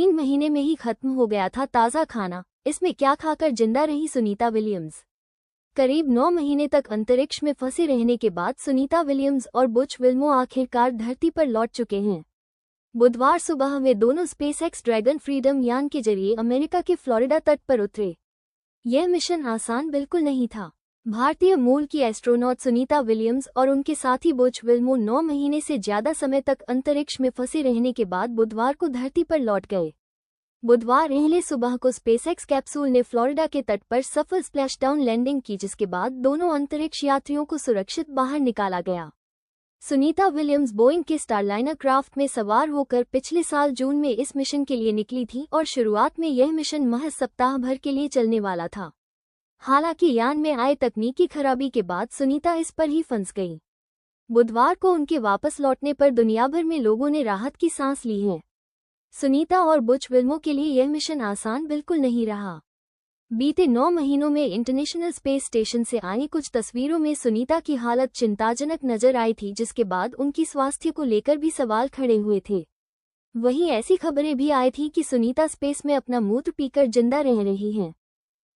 3 महीने में ही खत्म हो गया था ताज़ा खाना, इसमें क्या खाकर जिंदा रही सुनीता विलियम्स। करीब 9 महीने तक अंतरिक्ष में फंसे रहने के बाद सुनीता विलियम्स और बुच विल्मो आखिरकार धरती पर लौट चुके हैं। बुधवार सुबह वे दोनों स्पेसएक्स ड्रैगन फ्रीडम यान के जरिए अमेरिका के फ्लोरिडा तट पर उतरे। यह मिशन आसान बिल्कुल नहीं था। भारतीय मूल की एस्ट्रोनॉट सुनीता विलियम्स और उनके साथी बुच विल्मो 9 महीने से ज्यादा समय तक अंतरिक्ष में फंसे रहने के बाद बुधवार को धरती पर लौट गए। बुधवार एहले सुबह को स्पेसएक्स कैप्सूल ने फ्लोरिडा के तट पर सफल स्प्लैशडाउन लैंडिंग की, जिसके बाद दोनों अंतरिक्ष यात्रियों को सुरक्षित बाहर निकाला गया। सुनीता विलियम्स बोइंग के स्टारलाइनर क्राफ्ट में सवार होकर पिछले साल जून में इस मिशन के लिए निकली थी और शुरुआत में यह मिशन महज सप्ताह भर के लिए चलने वाला था। हालांकि यान में आए तकनीकी खराबी के बाद सुनीता इस पर ही फंस गई। बुधवार को उनके वापस लौटने पर दुनिया भर में लोगों ने राहत की सांस ली है। सुनीता और बुच विल्मो के लिए यह मिशन आसान बिल्कुल नहीं रहा। बीते 9 महीनों में इंटरनेशनल स्पेस स्टेशन से आई कुछ तस्वीरों में सुनीता की हालत चिंताजनक नजर आई थी, जिसके बाद उनकी स्वास्थ्य को लेकर भी सवाल खड़े हुए थे। वहीं ऐसी खबरें भी आई थी कि सुनीता स्पेस में अपना मूत्र पीकर जिंदा रह रही हैं।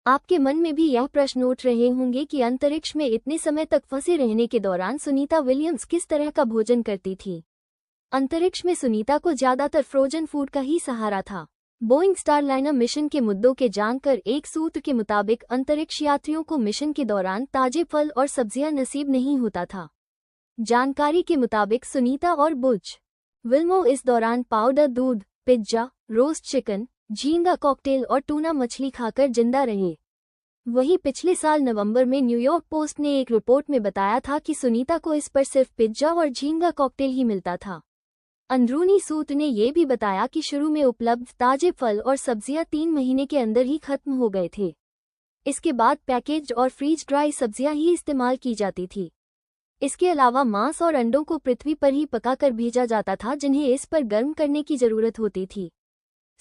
आपके मन में भी यह प्रश्न उठ रहे होंगे कि अंतरिक्ष में इतने समय तक फंसे रहने के दौरान सुनीता विलियम्स किस तरह का भोजन करती थी। अंतरिक्ष में सुनीता को ज्यादातर फ्रोजन फूड का ही सहारा था। बोइंग स्टारलाइनर मिशन के मुद्दों के जानकर एक सूत्र के मुताबिक अंतरिक्ष यात्रियों को मिशन के दौरान ताजे फल और सब्जियां नसीब नहीं होता था। जानकारी के मुताबिक सुनीता और बुच विल्मो इस दौरान पाउडर दूध, पिज्जा, रोस्ट चिकन, झींगा कॉकटेल और टूना मछली खाकर जिंदा रहे। वहीं पिछले साल नवंबर में न्यूयॉर्क पोस्ट ने एक रिपोर्ट में बताया था कि सुनीता को इस पर सिर्फ पिज्जा और झींगा कॉकटेल ही मिलता था। अंदरूनी सूत्र ने यह भी बताया कि शुरू में उपलब्ध ताजे फल और सब्जियां 3 महीने के अंदर ही खत्म हो गए थे। इसके बाद पैकेज्ड और फ्रीज ड्राई सब्जियां ही इस्तेमाल की जाती थी। इसके अलावा मांस और अंडों को पृथ्वी पर ही पकाकर भेजा जाता था, जिन्हें इस पर गर्म करने की जरूरत होती थी।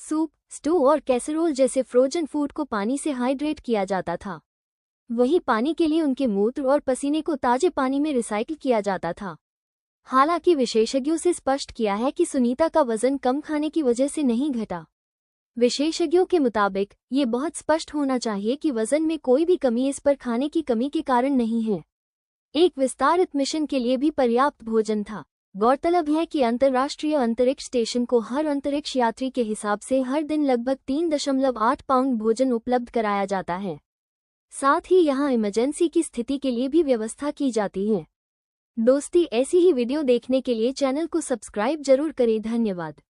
सूप, स्टू और कैसरोल जैसे फ्रोजन फूड को पानी से हाइड्रेट किया जाता था। वहीं पानी के लिए उनके मूत्र और पसीने को ताजे पानी में रिसाइकिल किया जाता था। हालांकि विशेषज्ञों से स्पष्ट किया है कि सुनीता का वजन कम खाने की वजह से नहीं घटा। विशेषज्ञों के मुताबिक ये बहुत स्पष्ट होना चाहिए कि वजन में कोई भी कमी इस पर खाने की कमी के कारण नहीं है। एक विस्तारित मिशन के लिए भी पर्याप्त भोजन था। गौरतलब है कि अंतर्राष्ट्रीय अंतरिक्ष स्टेशन को हर अंतरिक्ष यात्री के हिसाब से हर दिन लगभग 3.8 पाउंड भोजन उपलब्ध कराया जाता है। साथ ही यहां इमरजेंसी की स्थिति के लिए भी व्यवस्था की जाती है। दोस्ती, ऐसी ही वीडियो देखने के लिए चैनल को सब्सक्राइब जरूर करें। धन्यवाद।